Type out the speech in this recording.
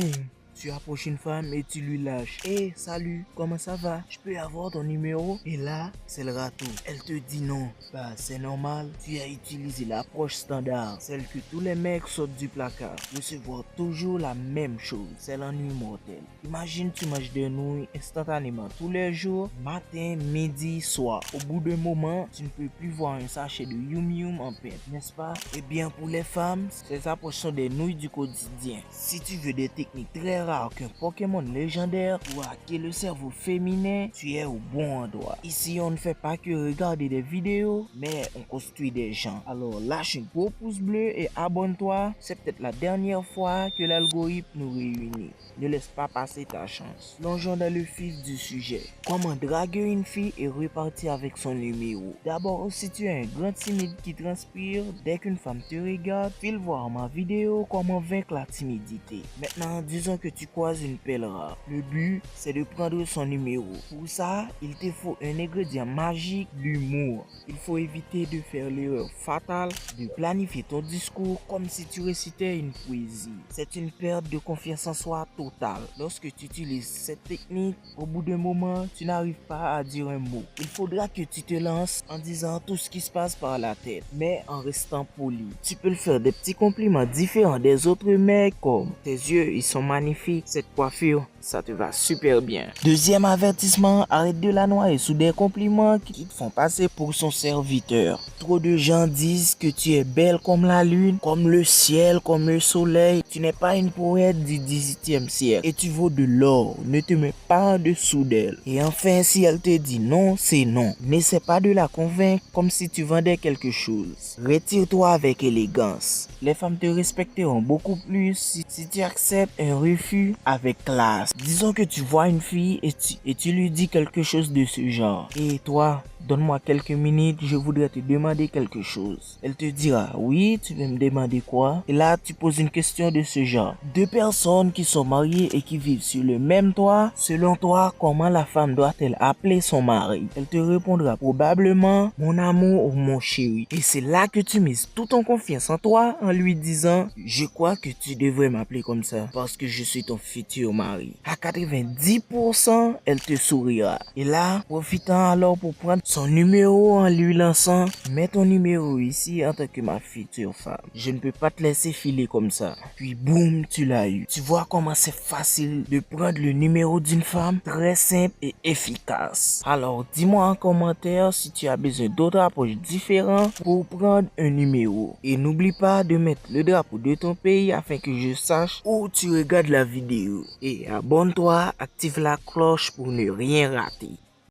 boum. Tu approches une femme et tu lui lâches. Hey, salut, comment ça va? Je peux avoir ton numéro? Et là, c'est le râteau. Elle te dit non. Bah, c'est normal. Tu as utilisé l'approche standard, celle que tous les mecs sortent du placard. Recevoir toujours la même chose. C'est l'ennui mortel. Imagine, tu manges des nouilles instantanément tous les jours, matin, midi, soir. Au bout d'un moment, tu ne peux plus voir un sachet de Yum Yum en peine, n'est-ce pas? Eh bien, pour les femmes, ces approches sont des nouilles du quotidien. Si tu veux des techniques très rares qu'un Pokémon légendaire pour hacker le cerveau féminin, tu es au bon endroit. Ici, on ne fait pas que regarder des vidéos, mais on construit des gens. Alors lâche un gros pouce bleu et abonne-toi. C'est peut-être la dernière fois que l'algorithme nous réunit. Ne laisse pas passer ta chance. Plongeons dans le vif du sujet. Comment draguer une fille et repartir avec son numéro? D'abord, si tu es un grand timide qui transpire, dès qu'une femme te regarde, file voir ma vidéo comment vaincre la timidité. Maintenant, disons que tu croises une perle rare. Le but, c'est de prendre son numéro. Pour ça, il te faut un ingrédient magique, l'humour. Il faut éviter de faire l'erreur fatale de planifier ton discours comme si tu récitais une poésie. C'est une perte de confiance en soi totale. Lorsque tu utilises cette technique, au bout d'un moment, tu n'arrives pas à dire un mot. Il faudra que tu te lances en disant tout ce qui se passe par la tête, mais en restant poli. Tu peux le faire des petits compliments différents des autres mecs comme tes yeux, ils sont magnifiques, cette coiffure, ça te va super bien. Deuxième avertissement, arrête de la noyer sous des compliments qui te font passer pour son serviteur. Trop de gens disent que tu es belle comme la lune, comme le ciel, comme le soleil. Tu n'es pas une poète du 18e siècle et tu vaux de l'or. Ne te mets pas en dessous d'elle. Et enfin, si elle te dit non, c'est non. N'essaie pas de la convaincre comme si tu vendais quelque chose. Retire-toi avec élégance. Les femmes te respecteront beaucoup plus si tu acceptes un refus avec classe. Disons que tu vois une fille et tu lui dis quelque chose de ce genre. Et toi, donne-moi quelques minutes, je voudrais te demander quelque chose. Elle te dira, oui, tu veux me demander quoi? Et là, tu poses une question de ce genre. Deux personnes qui sont mariées et qui vivent sur le même toit, selon toi, comment la femme doit-elle appeler son mari? Elle te répondra probablement, mon amour ou mon chéri. Et c'est là que tu mises toute ton confiance en toi en lui disant, je crois que tu devrais m'appeler comme ça parce que je suis ton futur mari. À 90%, elle te sourira. Et là, profitant alors pour prendre son numéro en lui lançant, mets ton numéro ici en tant que ma future femme. Je ne peux pas te laisser filer comme ça. Puis boum, tu l'as eu. Tu vois comment c'est facile de prendre le numéro d'une femme? Très simple et efficace. Alors, dis-moi en commentaire si tu as besoin d'autres approches différentes pour prendre un numéro. Et n'oublie pas de mettre le drapeau de ton pays afin que je sache où tu regardes la vidéo. Et abonne-toi, active la cloche pour ne rien rater.